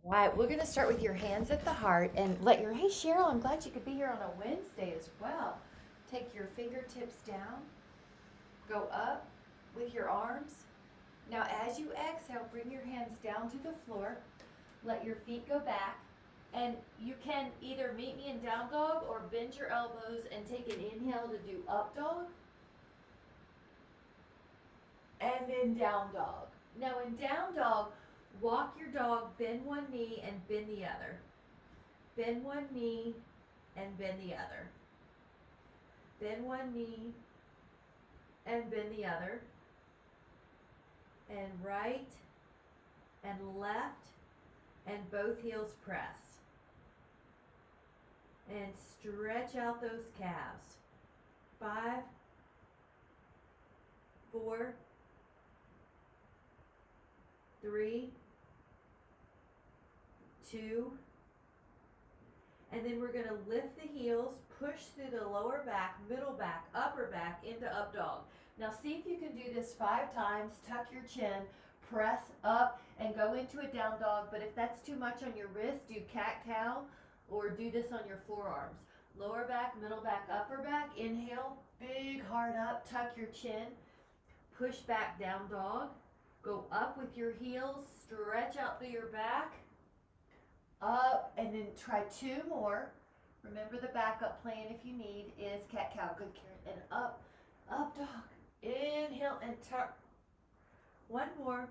All right, we're going to start with your hands at the heart and let your, hey Cheryl, I'm glad you could be here on a Wednesday as well. Take your fingertips down, go up with your arms. Now as you exhale, bring your hands down to the floor, let your feet go back, and you can either meet me in down dog or bend your elbows and take an inhale to do up dog, and then down dog. Now in down dog, walk your dog, bend one knee and bend the other. Bend one knee and bend the other. Bend one knee and bend the other. And right and left and both heels press. And stretch out those calves. 5, 4, 3, 2, and then we're going to lift the heels, push through the lower back, middle back, upper back into up dog. Now see if you can do this 5 times, tuck your chin, press up and go into a down dog, but if that's too much on your wrist, do cat-cow or do this on your forearms. Lower back, middle back, upper back, inhale, big heart up, tuck your chin, push back down dog, go up with your heels, stretch out through your back, up, and then try 2 more. Remember the backup plan if you need is cat-cow, good Karen, and up, up dog, inhale and tuck. 1 more.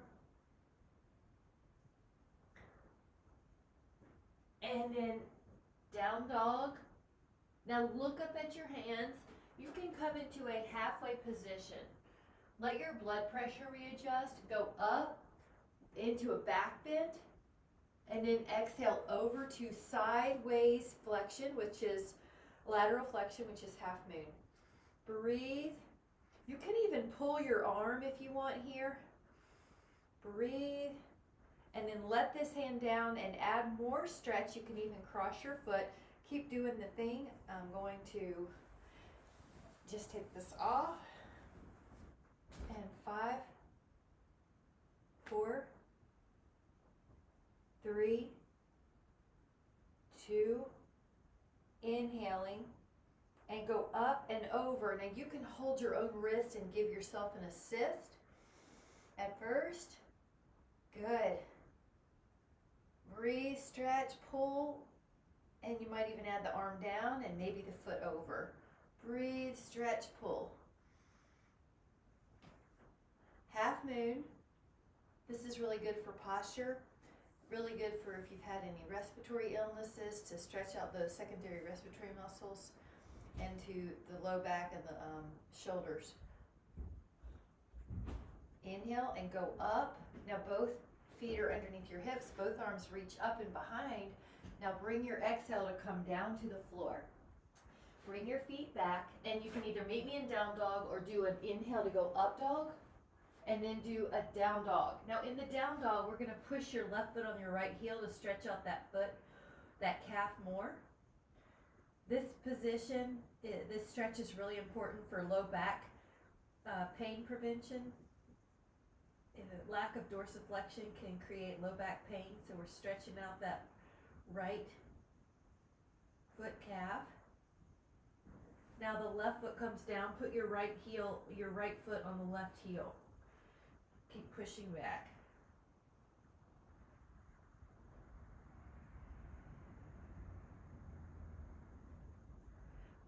And then down dog. Now look up at your hands. You can come into a halfway position. Let your blood pressure readjust. Go up into a back bend. And then exhale over to sideways flexion, which is lateral flexion, which is half moon. Breathe. You can even pull your arm if you want here. Breathe. And then let this hand down and add more stretch. You can even cross your foot. Keep doing the thing. I'm going to just take this off. And 5, 4, 3, 2, inhaling, and go up and over. Now you can hold your own wrist and give yourself an assist at first. Good. Breathe, stretch, pull, and you might even add the arm down and maybe the foot over. Breathe, stretch, pull. Half moon. This is really good for posture. Really good for if you've had any respiratory illnesses, to stretch out those secondary respiratory muscles and to the low back and the shoulders. Inhale and go up. Now both feet are underneath your hips. Both arms reach up and behind. Now bring your exhale to come down to the floor. Bring your feet back, and you can either meet me in down dog or do an inhale to go up dog, and then do a down dog. Now in the down dog, we're going to push your left foot on your right heel to stretch out that foot, that calf more. This position, this stretch is really important for low back pain prevention. The lack of dorsiflexion can create low back pain, so we're stretching out that right foot calf. Now the left foot comes down, put your right foot on the left heel. Keep pushing back.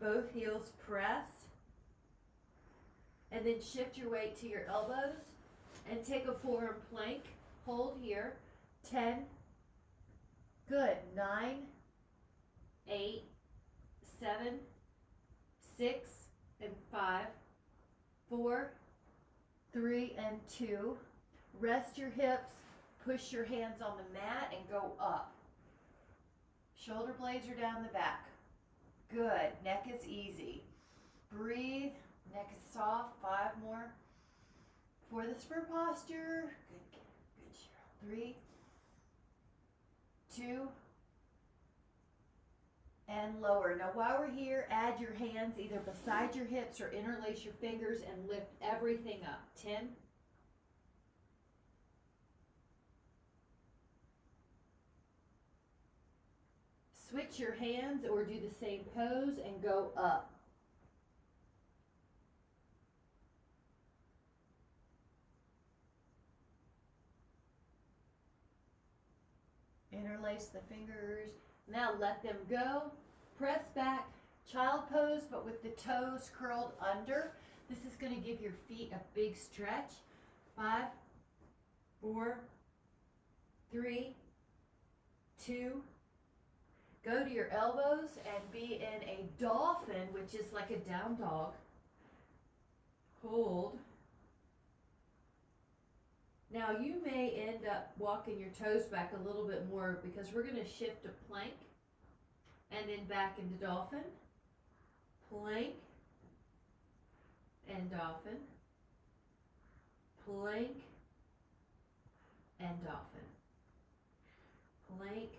Both heels press. And then shift your weight to your elbows and take a forearm plank. Hold here. 10. Good. 9, 8, 7, 6, and 5, 4, 3, and 2. Rest your hips. Push your hands on the mat and go up. Shoulder blades are down the back. Good. Neck is easy. Breathe. Neck is soft. 5 more. For this for posture. Good, Cheryl. 3, 2, and lower. Now while we're here, add your hands either beside your hips or interlace your fingers and lift everything up. 10, 9, switch your hands or do the same pose and go up. Interlace the fingers. Now let them go. Press back. Child pose, but with the toes curled under. This is going to give your feet a big stretch. 5, 4, 3, 2. Go to your elbows and be in a dolphin, which is like a down dog. Hold. Now you may end up walking your toes back a little bit more because we're going to shift to plank and then back into dolphin. Plank and dolphin. Plank and dolphin. Plank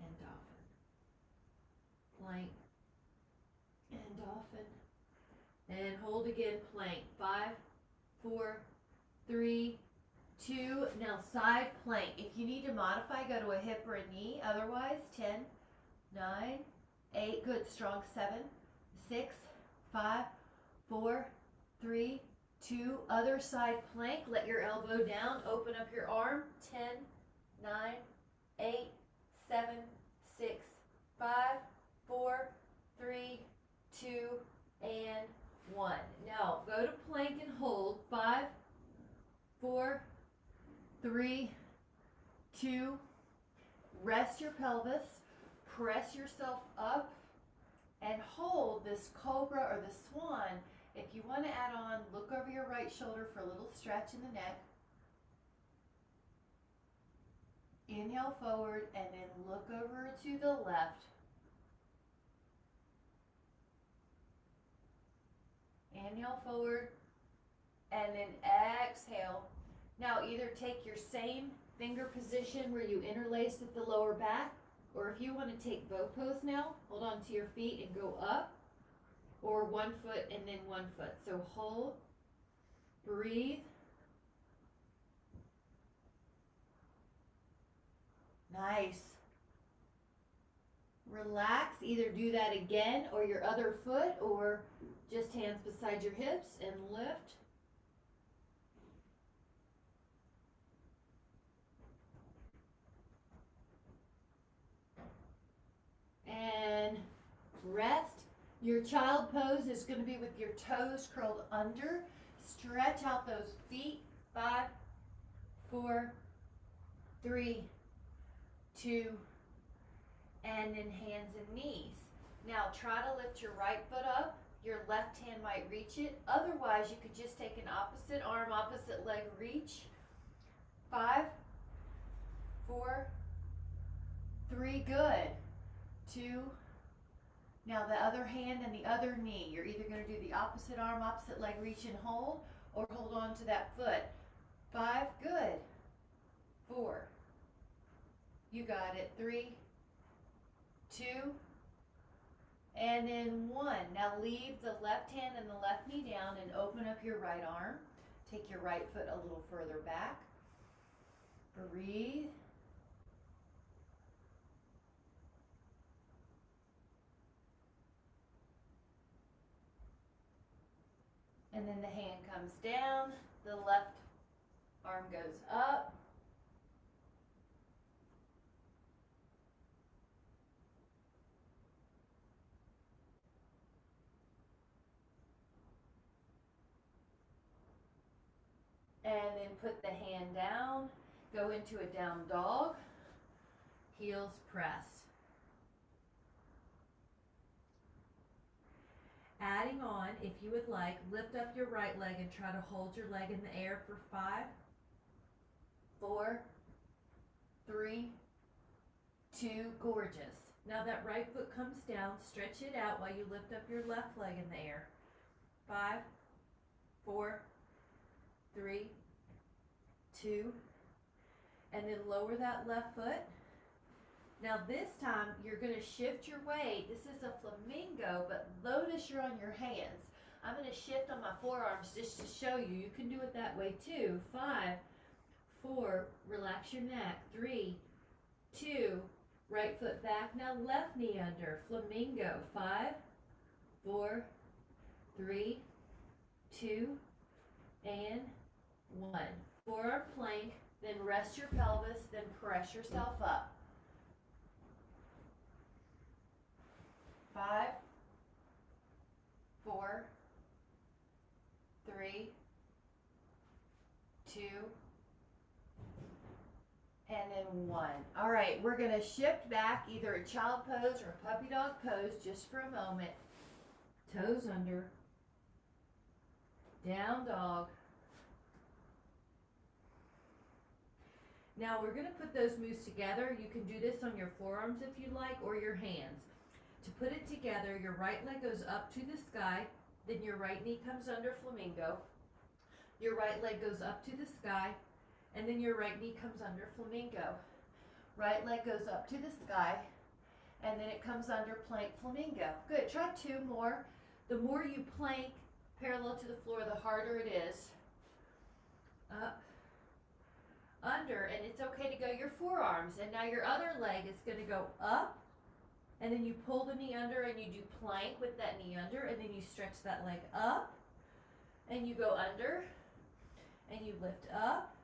and dolphin. Plank and dolphin. And hold again, plank. 5, 4, 3, 2. Now side plank. If you need to modify, go to a hip or a knee. Otherwise, 10, 9, 8. Good. Strong. 7, 6, 5, 4, 3, 2. Other side plank. Let your elbow down. Open up your arm. 10, 9, 8, 7, 6, 5, 4, 3, 2, and 1. Now go to plank and hold. 5, 4, 3, 2. Rest your pelvis. Press yourself up and hold this cobra or the swan. If you want to add on, look over your right shoulder for a little stretch in the neck. Inhale forward and then look over to the left. Inhale forward and then exhale. Now either take your same finger position where you interlaced at the lower back, or if you want to take bow pose now, hold on to your feet and go up, or 1 foot and then 1 foot. So hold, breathe. Nice. Relax, either do that again or your other foot, or just hands beside your hips and lift. And rest. Your child pose is going to be with your toes curled under. Stretch out those feet. 5, 4, 3, 2, and then hands and knees. Now try to lift your right foot up. Your left hand might reach it. Otherwise, you could just take an opposite arm, opposite leg reach. 5, 4, 3, good. 2. Now the other hand and the other knee. You're either going to do the opposite arm, opposite leg reach and hold, or hold on to that foot. 5, good. 4. You got it. 3, 2, and then 1. Now leave the left hand and the left knee down and open up your right arm. Take your right foot a little further back. Breathe. And then the hand comes down, the left arm goes up. And then put the hand down, go into a down dog, heels press. Adding on, if you would like, lift up your right leg and try to hold your leg in the air for 5, 4, 3, 2, gorgeous. Now that right foot comes down, stretch it out while you lift up your left leg in the air. 5, 4, 3, 2, and then lower that left foot. Now this time you're going to shift your weight. This is a flamingo, but notice you're on your hands. I'm going to shift on my forearms just to show you. You can do it that way too. 5, 4, relax your neck. 3, 2, Right foot back, now left knee under, flamingo, 5, 4, 3, 2, and 1. Forearm plank, then rest your pelvis, then press yourself up. 5, 4, 3, 2, and then 1. All right, we're gonna shift back, either a child pose or a puppy dog pose, just for a moment. Toes under, down dog. Now we're gonna put those moves together. You can do this on your forearms if you like, or your hands. To put it together, your right leg goes up to the sky, then your right knee comes under flamingo. Your right leg goes up to the sky, and then your right knee comes under flamingo. Right leg goes up to the sky, and then it comes under plank flamingo. Good, try 2 more. The more you plank parallel to the floor, the harder it is. Up, under, and it's okay to go your forearms. And now your other leg is gonna go up, and then you pull the knee under and you do plank with that knee under, and then you stretch that leg up, and you go under, and you lift up,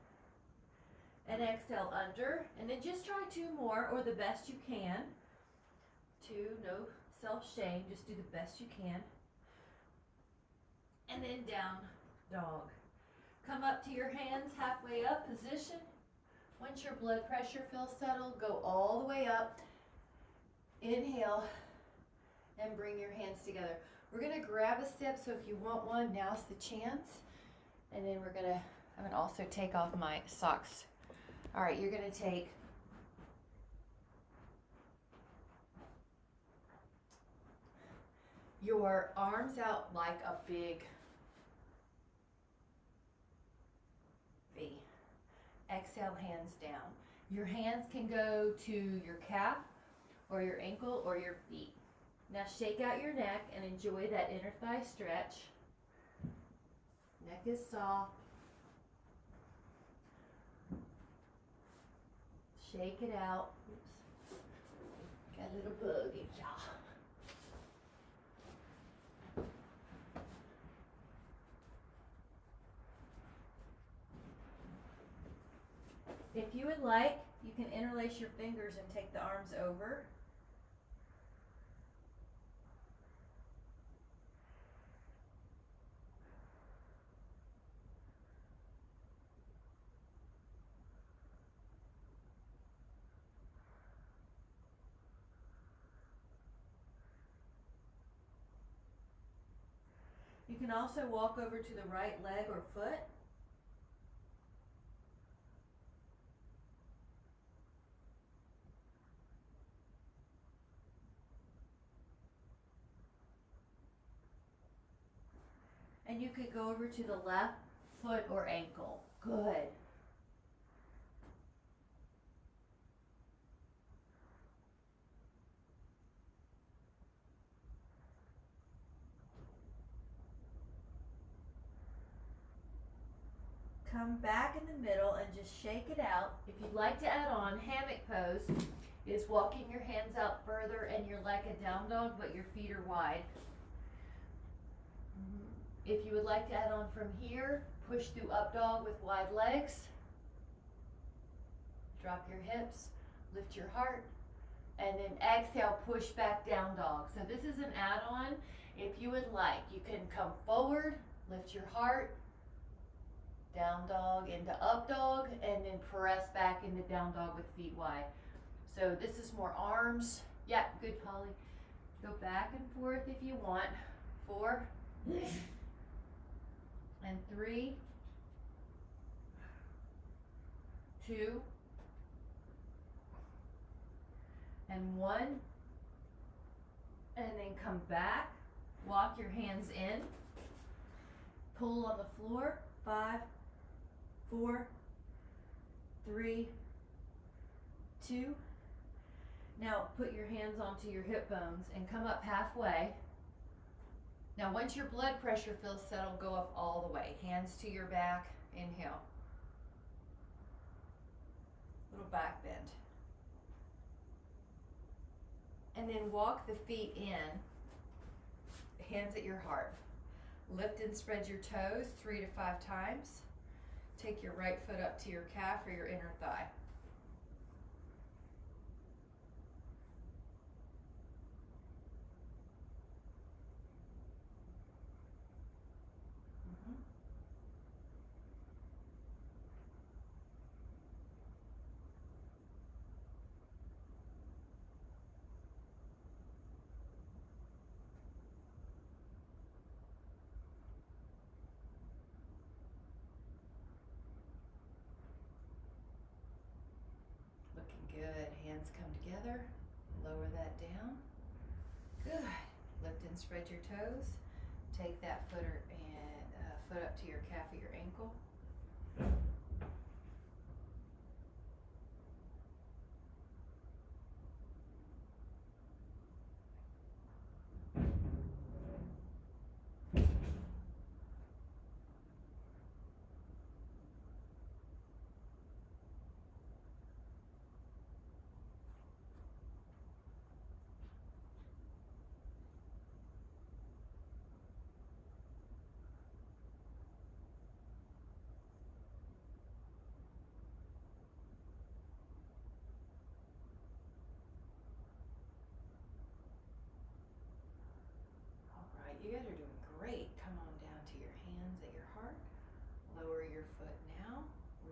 and exhale under, and then just try 2 more, or the best you can. 2, no self-shame, just do the best you can. And then down dog. Come up to your hands, halfway up position. Once your blood pressure feels settled, go all the way up. Inhale, and bring your hands together. We're gonna grab a sip, so if you want one, now's the chance. And then I'm gonna also take off my socks. All right, you're gonna take your arms out like a big V. Exhale, hands down. Your hands can go to your calf or your ankle or your feet. Now shake out your neck and enjoy that inner thigh stretch. Neck is soft. Shake it out. Oops. Got a little bug in y'all. If you would like, you can interlace your fingers and take the arms over. You can also walk over to the right leg or foot. And you could go over to the left foot or ankle. Good. Come back in the middle and just shake it out. If you'd like to add on, hammock pose is walking your hands out further and you're like a down dog, but your feet are wide. If you would like to add on from here, push through up dog with wide legs. Drop your hips, lift your heart, and then exhale, push back down dog. So this is an add-on. If you would like, you can come forward, lift your heart, down dog into up dog, and then press back into down dog with feet wide. So this is more arms. Yeah, good, Polly. Go back and forth if you want. 4 and 3, 2 and 1, and then come back. Walk your hands in. Pull on the floor. 5, 4, 3, 2. Now put your hands onto your hip bones and come up halfway. Now once your blood pressure feels settled, go up all the way. Hands to your back. Inhale. Little back bend. And then walk the feet in, hands at your heart. Lift and spread your toes 3 to 5 times. Take your right foot up to your calf or your inner thigh. Looking good. Hands come together. Lower that down. Good. Lift and spread your toes. Take that foot up to your calf or your ankle. You guys are doing great. Come on down to your hands at your heart. Lower your foot now.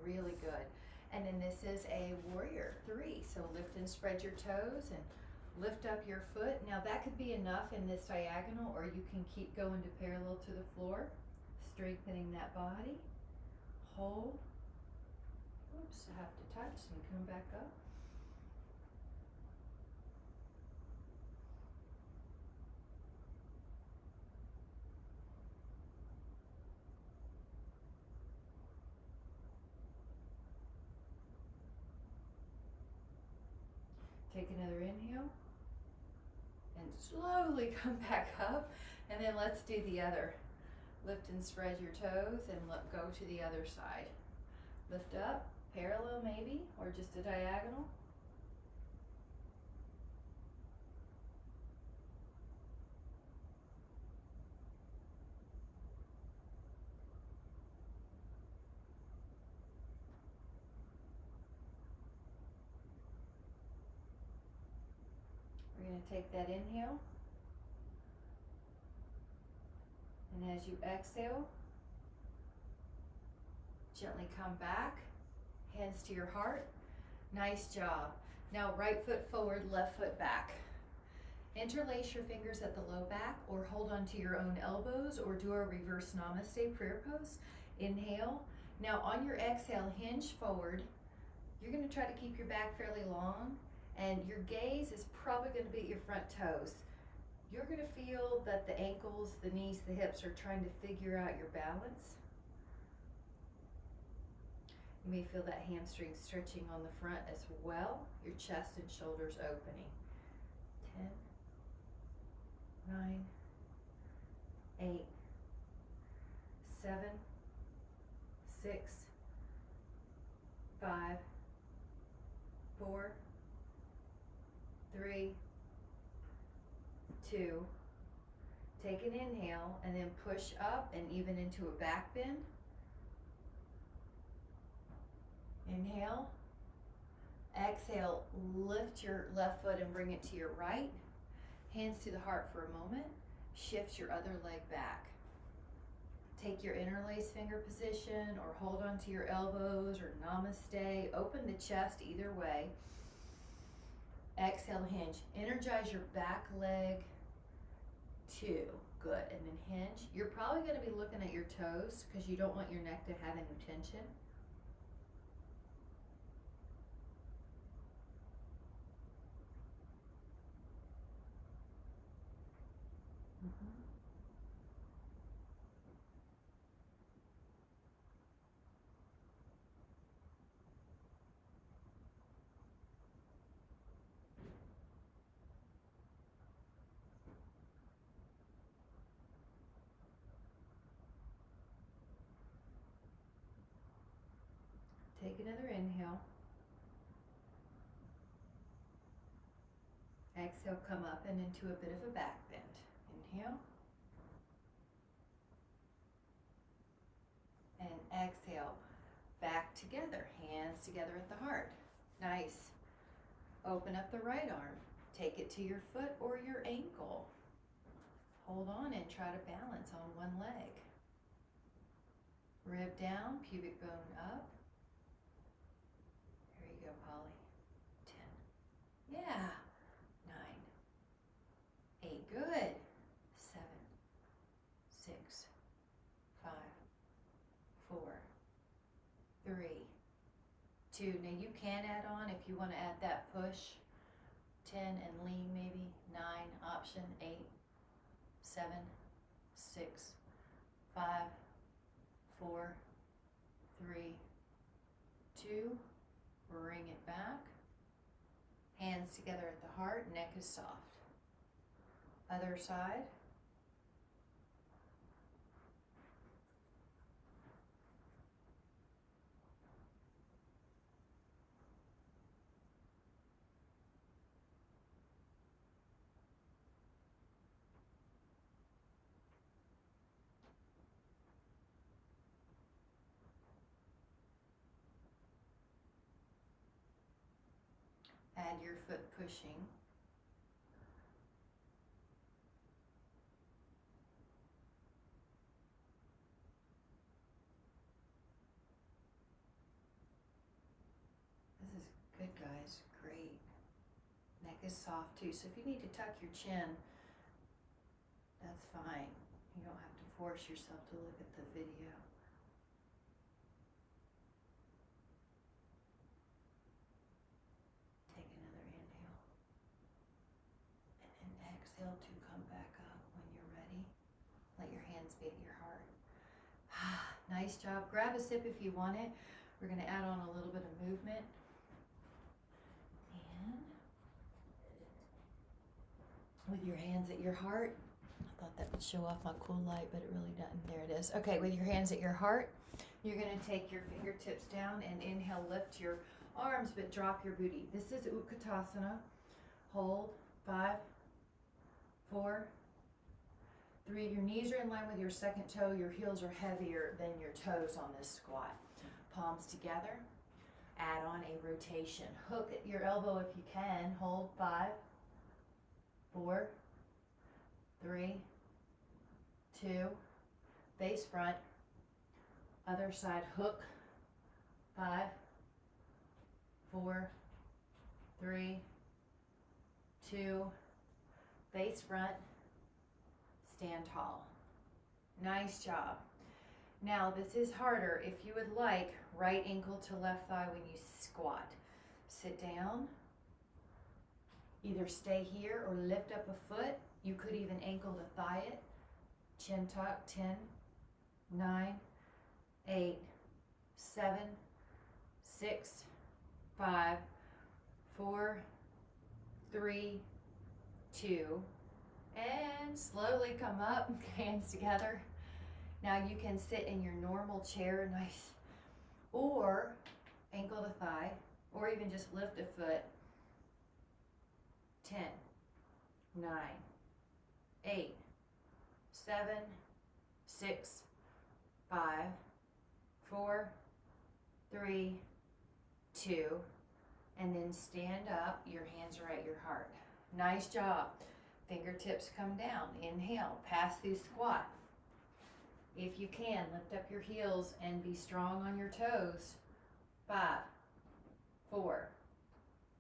Really good. And then this is a warrior 3. So lift and spread your toes and lift up your foot. Now that could be enough in this diagonal, or you can keep going to parallel to the floor, strengthening that body. Hold. Oops, I have to touch and come back up. Take another inhale and slowly come back up, and then let's do the other. Lift and spread your toes and go to the other side. Lift up, parallel maybe, or just a diagonal. We're going to take that inhale, and as you exhale, gently come back, hands to your heart. Nice job. Now right foot forward, left foot back. Interlace your fingers at the low back, or hold on to your own elbows, or do a reverse namaste prayer pose. Inhale. Now on your exhale, hinge forward. You're going to try to keep your back fairly long, and your gaze is probably going to be at your front toes. You're going to feel that the ankles, the knees, the hips are trying to figure out your balance. You may feel that hamstring stretching on the front as well, your chest and shoulders opening. 10, 9, 8, 7, 6, 5, 4, 3, 2. Take an inhale and then push up and even into a back bend. Inhale. Exhale, lift your left foot and bring it to your right. Hands to the heart for a moment. Shift your other leg back. Take your interlace finger position, or hold on to your elbows, or namaste. Open the chest either way. Exhale, hinge. Energize your back leg. 2. Good. And then hinge. You're probably going to be looking at your toes because you don't want your neck to have any tension. Take another inhale. Exhale, come up and into a bit of a back bend. Inhale. And exhale, back together, hands together at the heart. Nice. Open up the right arm. Take it to your foot or your ankle. Hold on and try to balance on one leg. Rib down, pubic bone up. There you go, Polly. 10. Yeah. 9. 8. Good. 7. 6. 5. 4. 3. 2. Now you can add on if you want to add that push. 10 and lean maybe. 9 option. 8. 7. 6. 5. 4. 3. 2. Bring it back. Hands together at the heart. Neck is soft. Other side. Add your foot pushing. This is good, guys. Great. Neck is soft too. So if you need to tuck your chin, that's fine. You don't have to force yourself to look at the video. Exhale to come back up when you're ready. Let your hands be at your heart. Nice job. Grab a sip if you want it. We're going to add on a little bit of movement. And with your hands at your heart. I thought that would show off my cool light, but it really doesn't. There it is. Okay, with your hands at your heart, you're going to take your fingertips down and inhale, lift your arms, but drop your booty. This is Utkatasana. Hold. 5, 4, 3, your knees are in line with your second toe. Your heels are heavier than your toes on this squat. Palms together. Add on a rotation. Hook at your elbow if you can. Hold. 5, 4, 3, 2, face front. Other side, hook. 5, 4, 3, 2, face front, stand tall. Nice job. Now this is harder. If you would like, right ankle to left thigh when you squat. Sit down. Either stay here or lift up a foot. You could even ankle to thigh it. Chin tuck. 10, 9, 8, 7, 6, 5, 4, 3, 2, and slowly come up, hands together. Now you can sit in your normal chair, nice, or ankle to thigh, or even just lift a foot. 10, 9, 8, 7, 6, 5, 4, 3, 2, and then stand up. Your hands are at your heart. Nice job. Fingertips come down. Inhale, pass through squat. If you can, lift up your heels and be strong on your toes. 5, 4,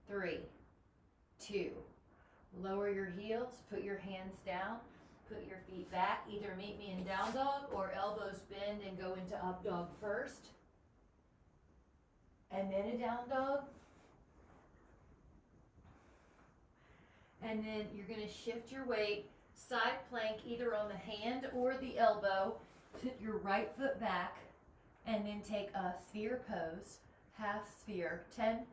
3, 2. Lower your heels, put your hands down, put your feet back. Either meet me in down dog or elbows bend and go into up dog first. And then a down dog. And then you're going to shift your weight, side plank either on the hand or the elbow. Put your right foot back and then take a sphere pose, half sphere. 10.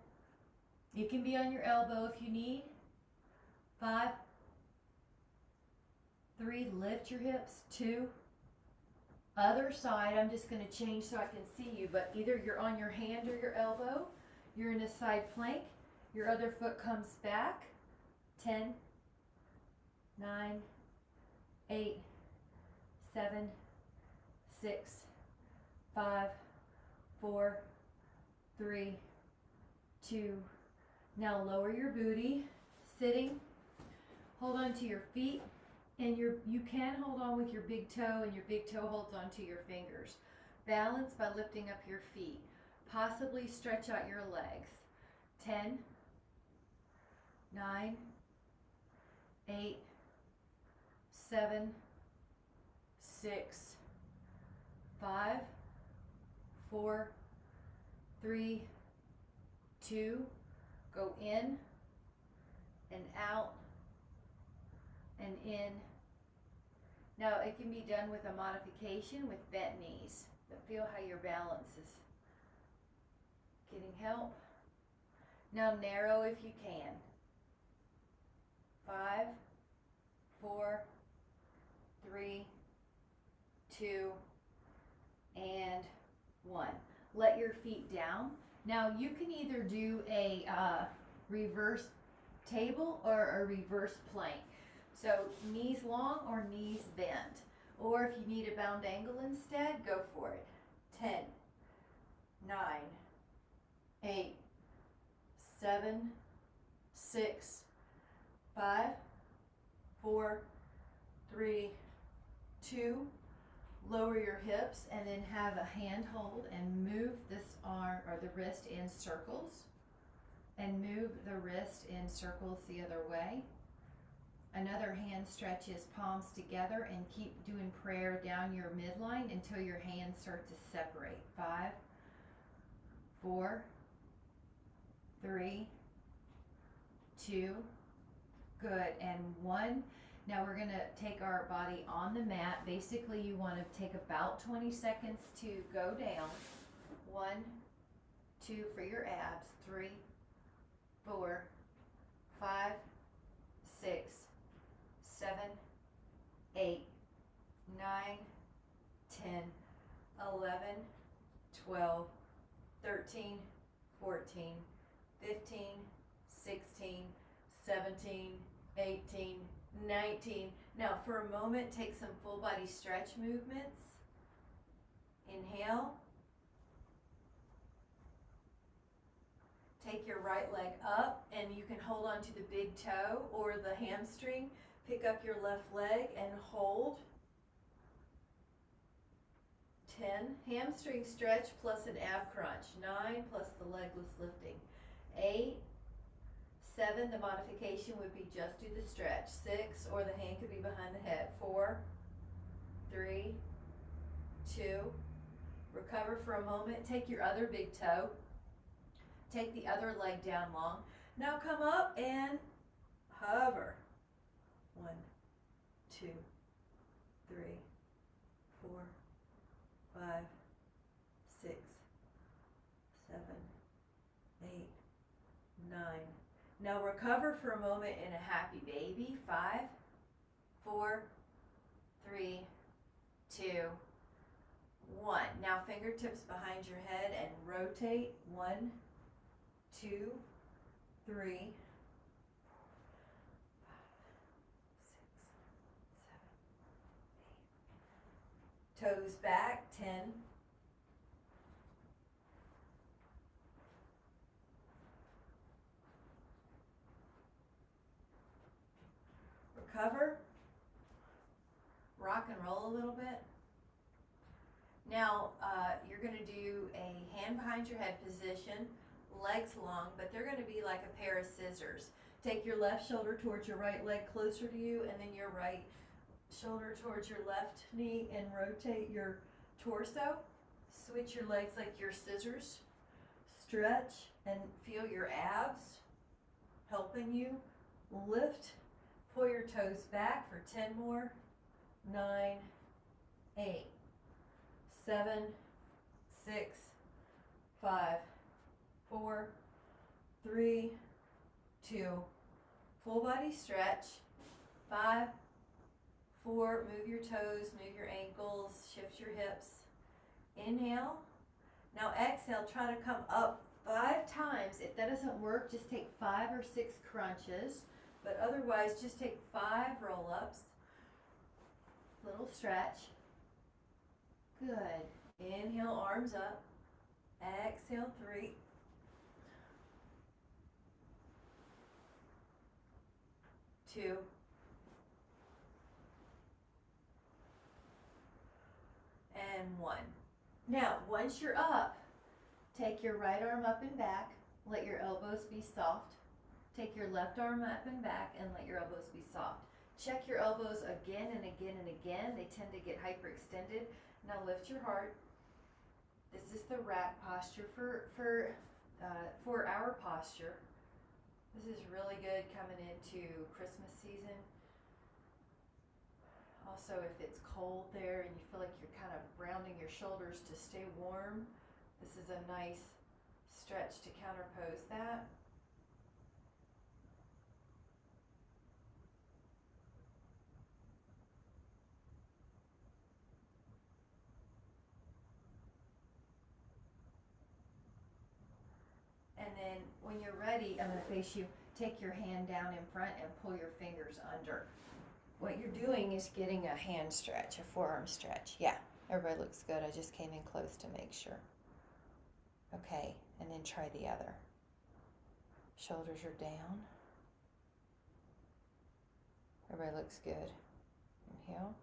You can be on your elbow if you need. 5, 3, lift your hips. 2, other side. I'm just going to change so I can see you, but either you're on your hand or your elbow. You're in a side plank. Your other foot comes back. 10, 9, 8, 7, 6, 5, 4, 3, 2. Now lower your booty, sitting. Hold on to your feet, and you can hold on with your big toe, and your big toe holds onto your fingers. Balance by lifting up your feet. Possibly stretch out your legs. 10, 9, 8, 7, 6, 5, 4, 3, 2. Go in and out and in. Now it can be done with a modification with bent knees, but feel how your balance is getting help. Now narrow if you can. 5, 4, 3, 2, and 1. Let your feet down. Now you can either do a reverse table or a reverse plank. So knees long or knees bent. Or if you need a bound angle instead, go for it. 10, 9, 8, 7, 6, 5, 4, 3, 2. Lower your hips and then have a hand hold and move this arm or the wrist in circles, and move the wrist in circles the other way. Another hand stretches palms together, and keep doing prayer down your midline until your hands start to separate. 5, 4, 3, 2, good, and 1. Now we're going to take our body on the mat. Basically, you want to take about 20 seconds to go down. 1, 2 for your abs. 3, 4, 5, 6, 7, 8, 9, 10, 11, 12, 13, 14, 15, 16, 17, 18, 19. Now for a moment, take some full body stretch movements. Inhale. Take your right leg up, and you can hold on to the big toe or the hamstring. Pick up your left leg and hold. 10. Hamstring stretch plus an ab crunch. 9 plus the legless lifting. 8. 7, the modification would be just do the stretch. 6, or the hand could be behind the head. 4, 3, 2, recover for a moment. Take your other big toe. Take the other leg down long. Now come up and hover. 1, 2, 3, 4, 5, 6, 7, 8, 9. Now recover for a moment in a happy baby. 5, 4, 3, 2, 1. Now fingertips behind your head and rotate. 1, 2, 3, 4, 5, 6, 7, 8. Toes back. 10. Recover, rock and roll a little bit. Now you're going to do a hand behind your head position, legs long, but they're going to be like a pair of scissors. Take your left shoulder towards your right leg closer to you, and then your right shoulder towards your left knee, and rotate your torso. Switch your legs like your scissors. Stretch and feel your abs helping you lift. Pull your toes back for 10 more. 9, 8, 7, 6, 5, 4, 3, 2. Full body stretch. 5, 4, move your toes, move your ankles, shift your hips. Inhale. Now exhale, try to come up 5 times. If that doesn't work, just take 5 or 6 crunches. But otherwise, just take 5 roll-ups. Little stretch. Good. Inhale, arms up. Exhale, 3. 2. And 1. Now, once you're up, take your right arm up and back. Let your elbows be soft. Take your left arm up and back and let your elbows be soft. Check your elbows again and again and again. They tend to get hyperextended. Now lift your heart. This is the rack posture for our posture. This is really good coming into Christmas season. Also, if it's cold there and you feel like you're kind of rounding your shoulders to stay warm, this is a nice stretch to counterpose that. And then when you're ready, I'm going to face you. Take your hand down in front and pull your fingers under. What you're doing is getting a hand stretch, a forearm stretch. Yeah, everybody looks good. I just came in close to make sure. Okay, and then try the other. Shoulders are down. Everybody looks good. Inhale.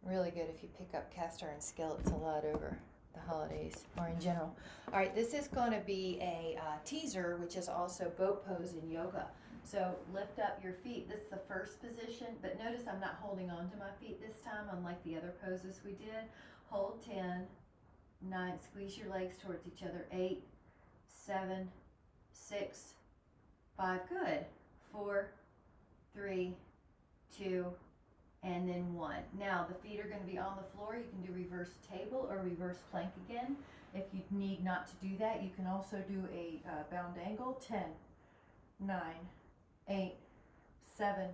Really good if you pick up cast iron skillets a lot over the holidays or in general. All right, this is going to be a teaser, which is also boat pose in yoga. So lift up your feet. This is the first position, but notice I'm not holding on to my feet this time, unlike the other poses we did. Hold 10, 9, squeeze your legs towards each other. 8, 7, 6, 5, good. 4, 3, 2, and then 1. Now the feet are going to be on the floor. You can do reverse table or reverse plank again. If you need not to do that, you can also do a bound angle. 10, 9, 8, 7,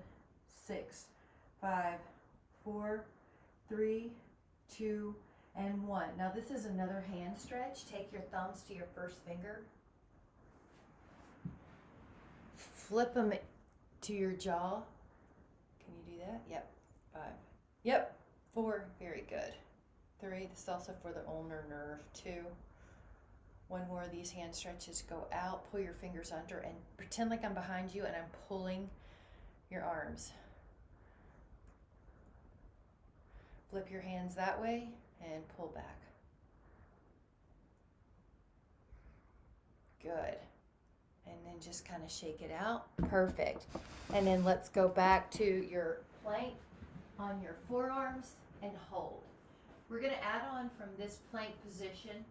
6, 5, 4, 3, 2, and 1. Now this is another hand stretch. Take your thumbs to your first finger. Flip them to your jaw. Can you do that? Yep. 5. Yep. 4. Very good. 3. This is also for the ulnar nerve. 2. One more of these hand stretches. Go out, pull your fingers under, and pretend like I'm behind you and I'm pulling your arms. Flip your hands that way and pull back. Good. And then just kind of shake it out. Perfect. And then let's go back to your plank on your forearms and hold. We're going to add on from this plank position.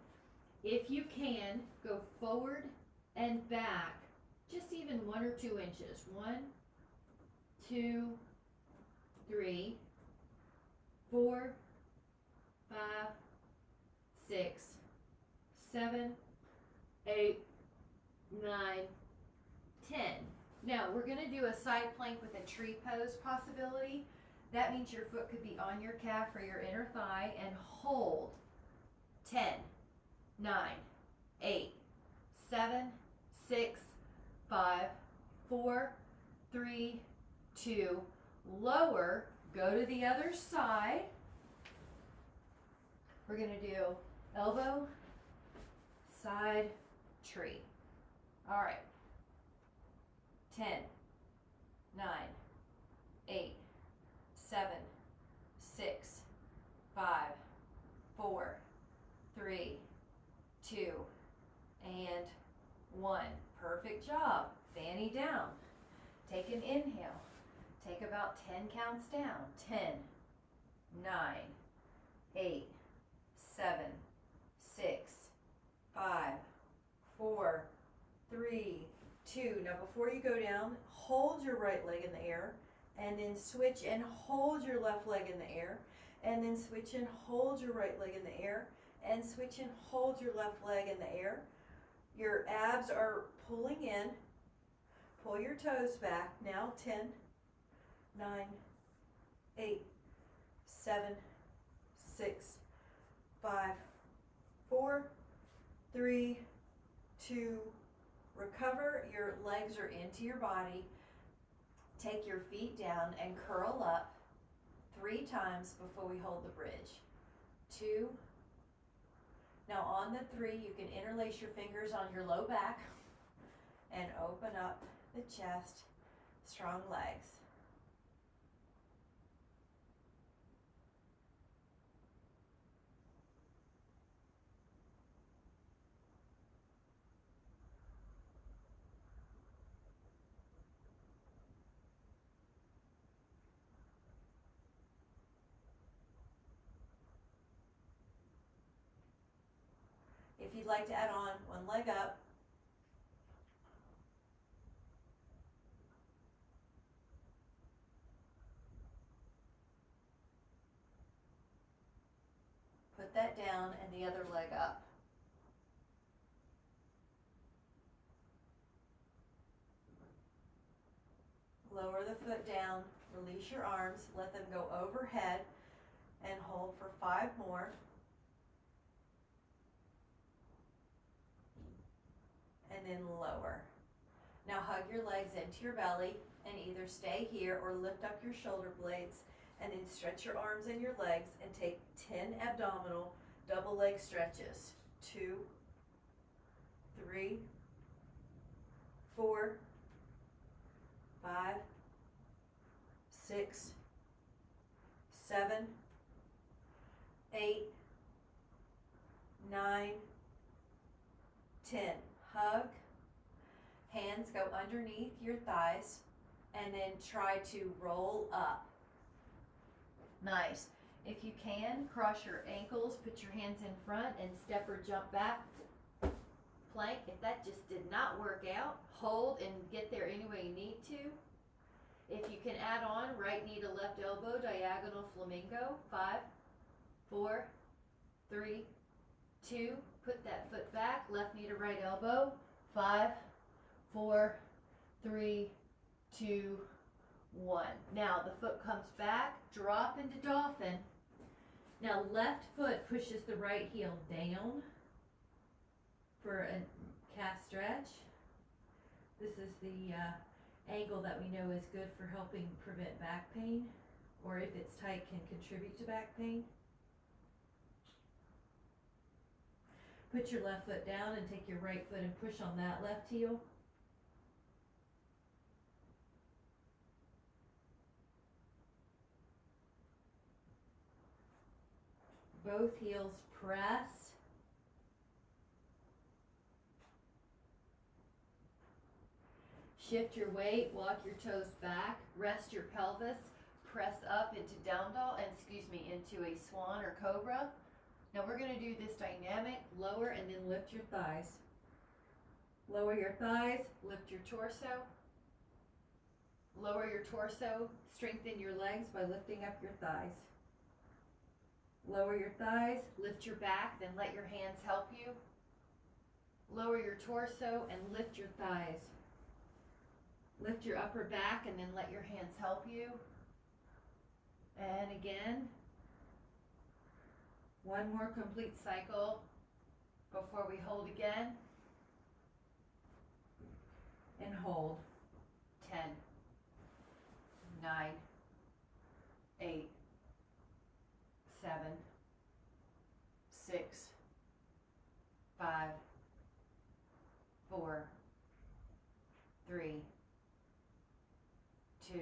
If you can, go forward and back just even 1 or 2 inches. 1, 2, 3, 4, 5, 6, 7, 8, 9, 10. Now we're going to do a side plank with a tree pose possibility. That means your foot could be on your calf or your inner thigh and hold. 10, 9, 8, 7, 6, 5, 4, 3, 2, lower, go to the other side. We're going to do elbow, side, tree. All right. 10, 9, 8, 7, 6, 5, 4, 3, 2, and 1. Perfect job. Fanny down. Take an inhale. Take about 10 counts down. 10, 9, 8, 7, 6, 5, 4, 3, 2. Now before you go down, hold your right leg in the air and then switch and hold your left leg in the air and then switch and hold your right leg in the air and switch and hold your left leg in the air. Your abs are pulling in. Pull your toes back. Now 10, 9, 8, 7, 6, 5, 4, 3, 2, recover. Your legs are into your body. Take your feet down and curl up 3 times before we hold the bridge. 2. Now on the 3, you can interlace your fingers on your low back and open up the chest, strong legs. If you'd like to add on one leg up, put that down and the other leg up. Lower the foot down, release your arms, let them go overhead, and hold for 5 more. And then lower. Now hug your legs into your belly and either stay here or lift up your shoulder blades, and then stretch your arms and your legs and take 10 abdominal double leg stretches. 2, 3, 4, 5, 6, 7, 8, 9, 10. Hug, hands go underneath your thighs, and then try to roll up. Nice. If you can, cross your ankles, put your hands in front, and step or jump back. Plank. If that just did not work out, hold and get there any way you need to. If you can add on, right knee to left elbow, diagonal flamingo. 5, 4, 3, 2, put that foot back, left knee to right elbow. 5, 4, 3, 2, 1. Now the foot comes back, drop into dolphin. Now left foot pushes the right heel down for a calf stretch. This is the angle that we know is good for helping prevent back pain, or if it's tight can contribute to back pain. Put your left foot down and take your right foot and push on that left heel. Both heels press. Shift your weight, walk your toes back, rest your pelvis, press up into down dog, into a swan or cobra. Now we're going to do this dynamic, lower and then lift your thighs. Lower your thighs, lift your torso. Lower your torso, strengthen your legs by lifting up your thighs. Lower your thighs, lift your back, then let your hands help you. Lower your torso and lift your thighs. Lift your upper back and then let your hands help you. And again. One more complete cycle before we hold again. And hold. 10, 9, 8, 7, 6, 5, 4, 3, 2,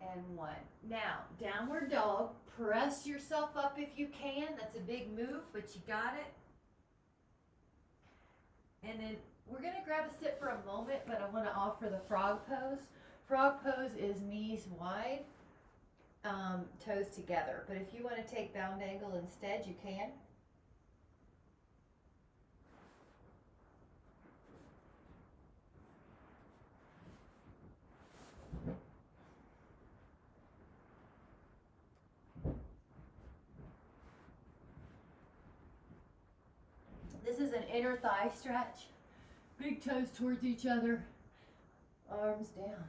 and 1. Now, downward dog. Press yourself up if you can. That's a big move, but you got it. And then we're going to grab a sit for a moment, but I want to offer the frog pose. Frog pose is knees wide, toes together. But if you want to take bound angle instead, you can. This is an inner thigh stretch. Big toes towards each other, arms down.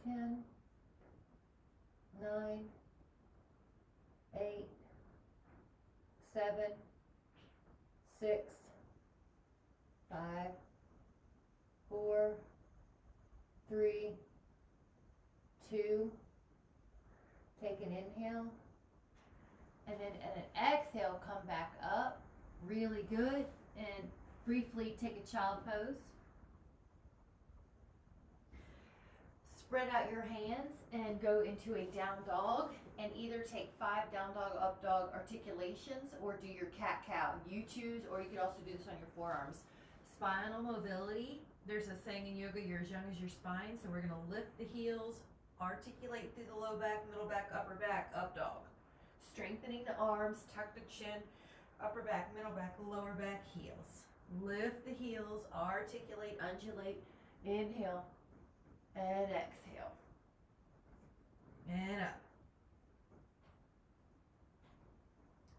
10, 9, 8, 7, 6, 5, 4, 3, 2. Take an inhale. And then an exhale, come back up. Really good. And briefly take a child pose. Spread out your hands and go into a down dog, and either take 5 down dog, up dog articulations, or do your cat cow. You choose, or you could also do this on your forearms. Spinal mobility. There's a saying in yoga, you're as young as your spine, so we're gonna lift the heels, articulate through the low back, middle back, upper back, up dog. Strengthening the arms, tuck the chin, upper back, middle back, lower back, heels. Lift the heels, articulate, undulate, inhale, and exhale. And up.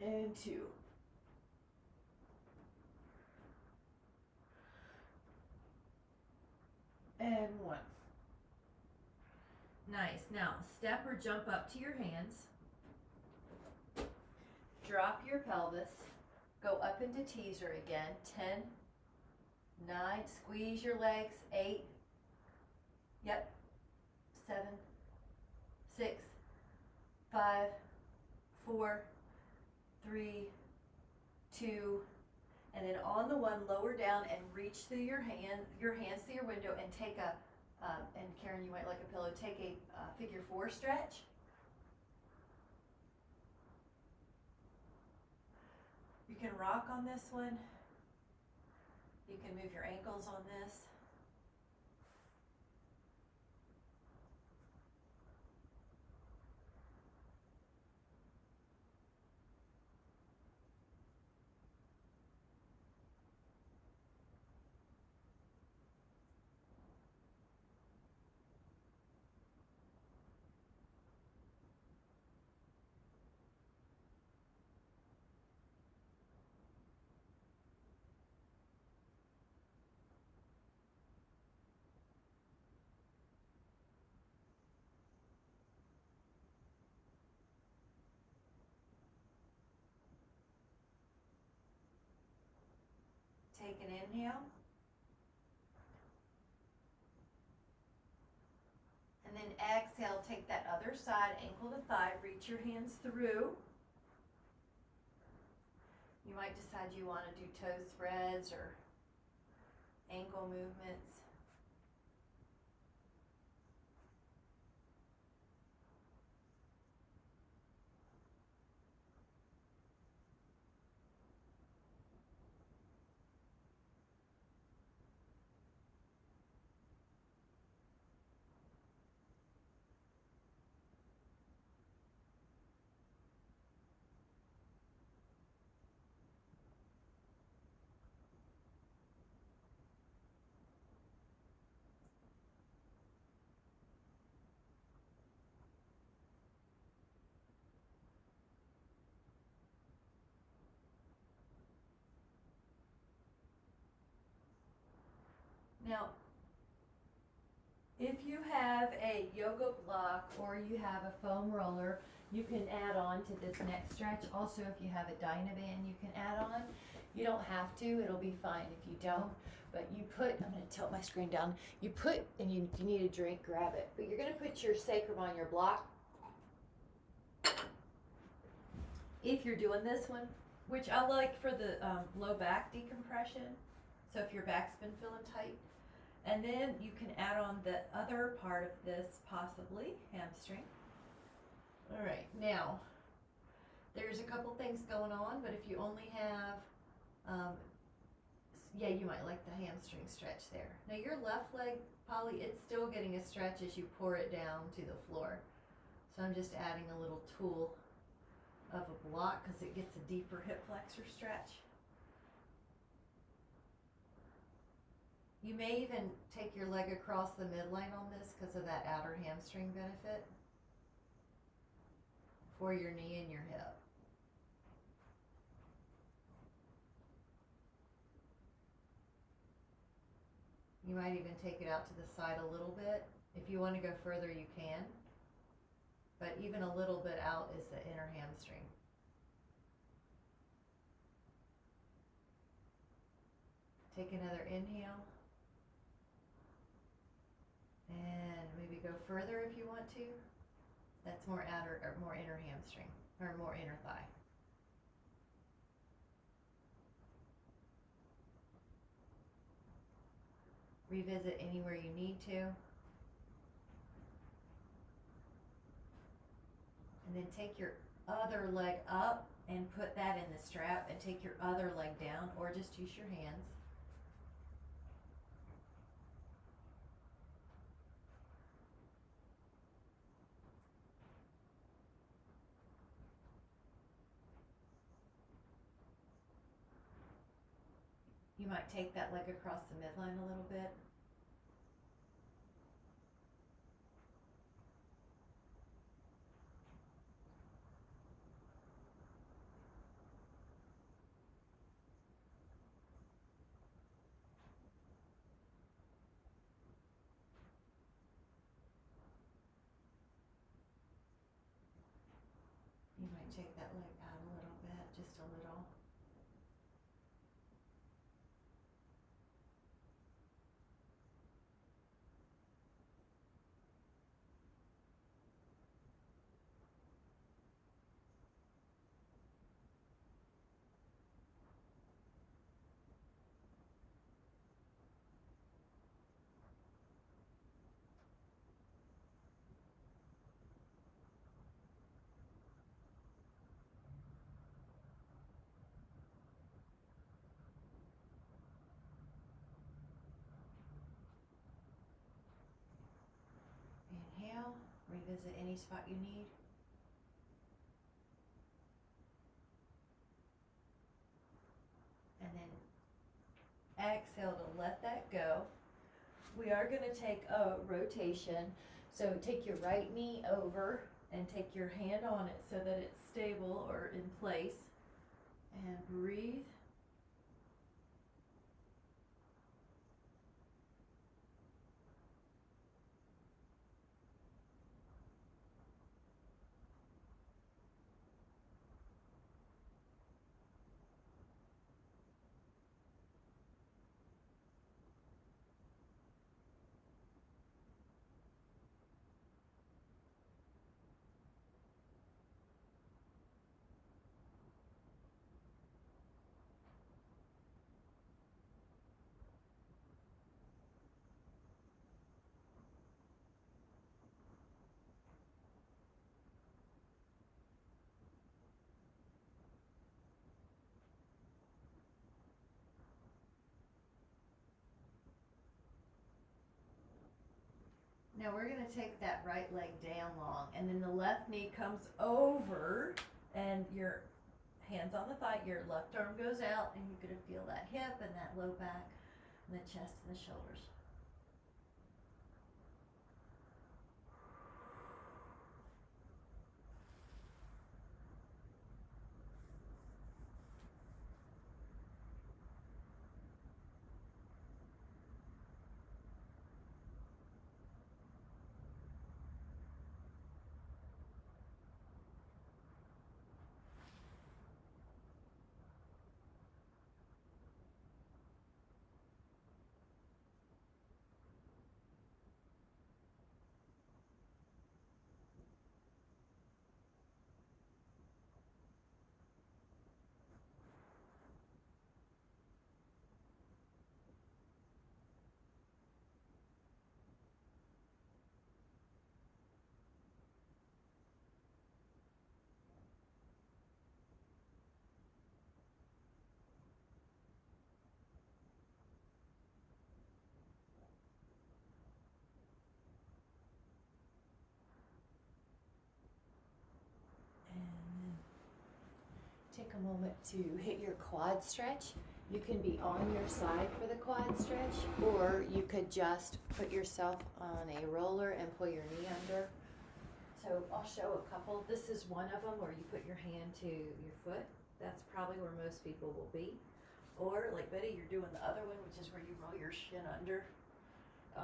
And 2. And 1. Nice. Now, step or jump up to your hands. Drop your pelvis. Go up into teaser again. 10, 9, squeeze your legs. 8, yep, 7, 6, 5, 4, 3, 2, and then on the 1, lower down and reach through your hands to your window, and take a, and Karen, you might like a pillow, take a figure 4 stretch. You can rock on this one. You can move your ankles on this. Take an inhale. And then exhale, take that other side, ankle to thigh, reach your hands through. You might decide you want to do toe spreads or ankle movements. Now, if you have a yoga block or you have a foam roller, you can add on to this next stretch. Also, if you have a Dynaband, you can add on. You don't have to, it'll be fine if you don't. But you put, I'm gonna tilt my screen down. You put, and you need a drink, grab it. But you're gonna put your sacrum on your block. If you're doing this one, which I like for the low back decompression. So if your back's been feeling tight. And then you can add on the other part of this, possibly hamstring. All right, now there's a couple things going on, but if you only have, yeah, you might like the hamstring stretch there. Now your left leg, Polly, it's still getting a stretch as you pour it down to the floor. So I'm just adding a little tool of a block because it gets a deeper hip flexor stretch. You may even take your leg across the midline on this because of that outer hamstring benefit for your knee and your hip. You might even take it out to the side a little bit If you want to go further, you can, but even a little bit out is the inner hamstring. Take another inhale, and maybe go further if you want to. That's more outer or more inner hamstring or more inner thigh. Revisit anywhere you need to. And then take your other leg up and put that in the strap, and take your other leg down, or just use your hands. You might take that leg across the midline a little bit. You might take that leg out a little bit, just a little. Inhale, revisit any spot you need. And then exhale to let that go. We are going to take a rotation. So take your right knee over and take your hand on it so that it's stable or in place. And breathe. Now we're going to take that right leg down long, and then the left knee comes over, and your hands on the thigh, your left arm goes out, and you're going to feel that hip and that low back and the chest and the shoulders. Take a moment to hit your quad stretch. You can be on your side for the quad stretch, or you could just put yourself on a roller and pull your knee under. So I'll show a couple. This is one of them where you put your hand to your foot. That's probably where most people will be. Or like Betty, you're doing the other one, which is where you roll your shin under.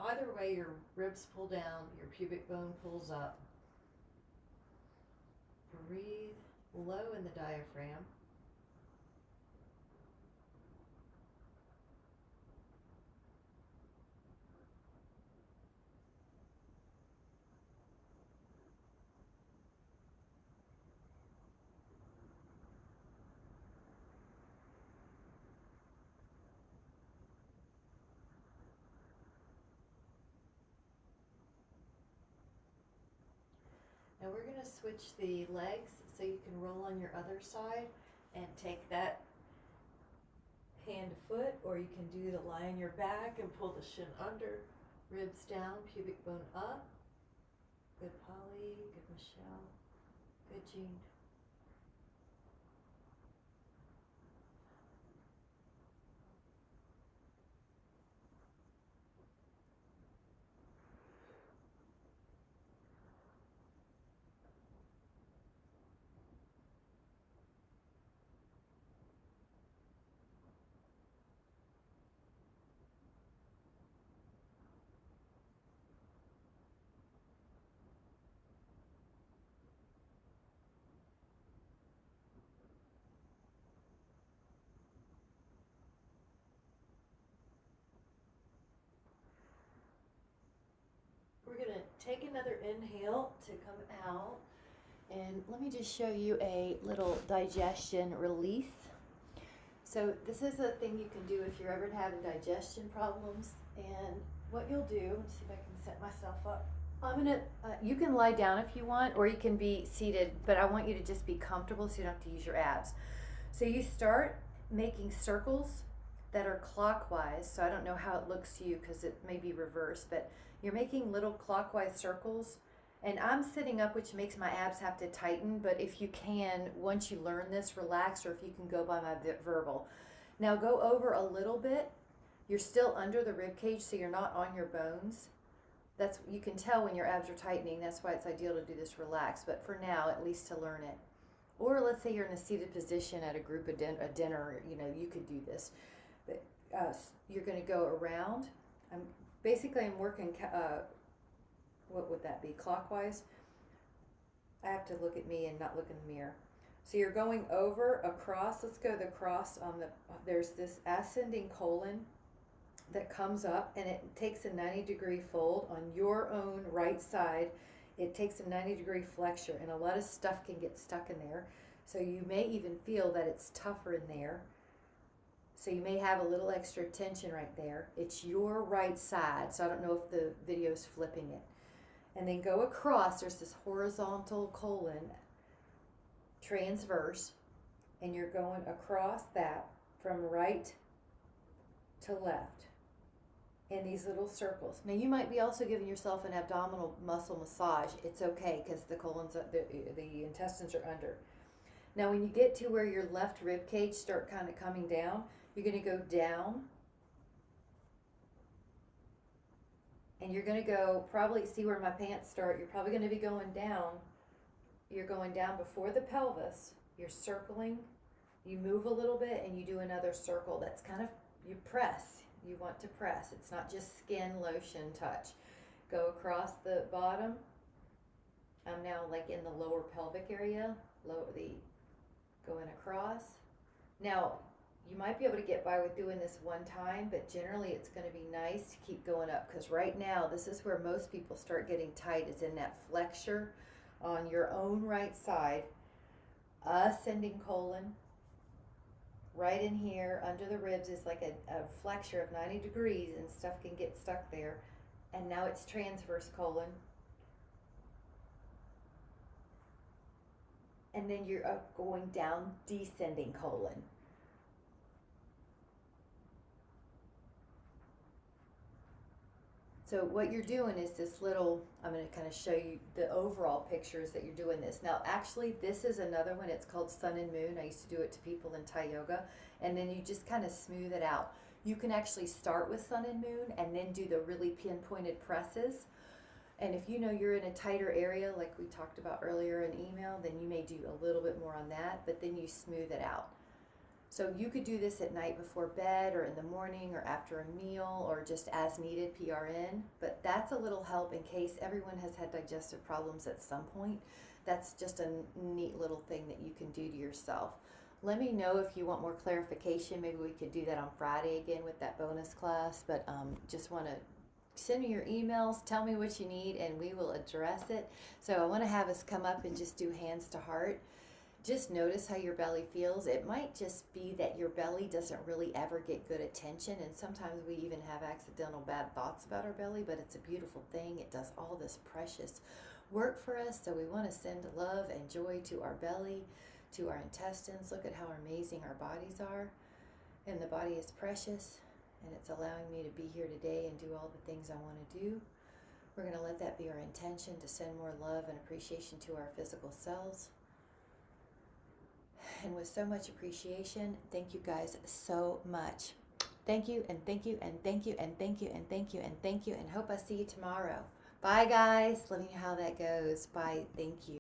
either way, your ribs pull down, your pubic bone pulls up. Breathe low in the diaphragm. Now we're going to switch the legs so you can roll on your other side and take that hand to foot, or you can do the lie on your back and pull the shin under, ribs down, pubic bone up. Good Polly, good Michelle, good Jean. We're going to take another inhale to come out, and let me just show you a little digestion release. So this is a thing you can do if you're ever having digestion problems, and what you'll do, let's see if I can set myself up. I'm gonna, you can lie down if you want, or you can be seated, but I want you to just be comfortable so you don't have to use your abs. So you start making circles that are clockwise, so I don't know how it looks to you because it may be reversed, but you're making little clockwise circles, and I'm sitting up, which makes my abs have to tighten, but if you can, once you learn this, relax, or if you can go by my verbal. Now go over a little bit. You're still under the rib cage, so you're not on your bones. That's, you can tell when your abs are tightening. That's why it's ideal to do this relaxed, but for now, at least to learn it. Or let's say you're in a seated position at a group of a dinner, you know, you could do this. But you're going to go around. I'm working, what would that be, clockwise? I have to look at me and not look in the mirror. So you're going over, across, let's go the cross on the, there's this ascending colon that comes up, and it takes a 90-degree fold on your own right side. It takes a 90-degree flexure, and a lot of stuff can get stuck in there. So you may even feel that it's tougher in there. So you may have a little extra tension right there. It's your right side, so I don't know if the video's flipping it. And then go across, there's this horizontal colon, transverse, and you're going across that from right to left in these little circles. Now you might be also giving yourself an abdominal muscle massage. It's okay because the colon's, the intestines are under. Now when you get to where your left rib cage start kind of coming down, you're going to go down, and you're going to go, probably see where my pants start, you're probably going to be going down. You're going down before the pelvis, you're circling, you move a little bit, and you do another circle. That's kind of, you press, you want to press. It's not just skin, lotion, touch. Go across the bottom. I'm now like in the lower pelvic area, going across. Now, you might be able to get by with doing this one time, but generally it's going to be nice to keep going up, because right now this is where most people start getting tight, is in that flexure on your own right side, ascending colon. Right in here under the ribs is like a flexure of 90 degrees, and stuff can get stuck there. And now it's transverse colon. And then you're going down descending colon. So what you're doing is this little, I'm going to kind of show you the overall pictures that you're doing this. Now actually this is another one, it's called Sun and Moon. I used to do it to people in Thai yoga, and then you just kind of smooth it out. You can actually start with Sun and Moon and then do the really pinpointed presses. And if you know you're in a tighter area, like we talked about earlier in email, then you may do a little bit more on that, but then you smooth it out. So you could do this at night before bed or in the morning or after a meal or just as needed, PRN. But that's a little help in case everyone has had digestive problems at some point. That's just a neat little thing that you can do to yourself. Let me know if you want more clarification. Maybe we could do that on Friday again with that bonus class. But just want to send me your emails, tell me what you need, and we will address it. So I want to have us come up and just do hands to heart. Just notice how your belly feels. It might just be that your belly doesn't really ever get good attention, and sometimes we even have accidental bad thoughts about our belly, but it's a beautiful thing. It does all this precious work for us, so we want to send love and joy to our belly, to our intestines. Look at how amazing our bodies are, and the body is precious, and it's allowing me to be here today and do all the things I want to do. We're going to let that be our intention, to send more love and appreciation to our physical selves. And with so much appreciation, thank you guys so much. Thank you, and thank you, and thank you, and thank you, and thank you, and thank you, and hope I see you tomorrow. Bye, guys. Let me know how that goes. Bye. Thank you.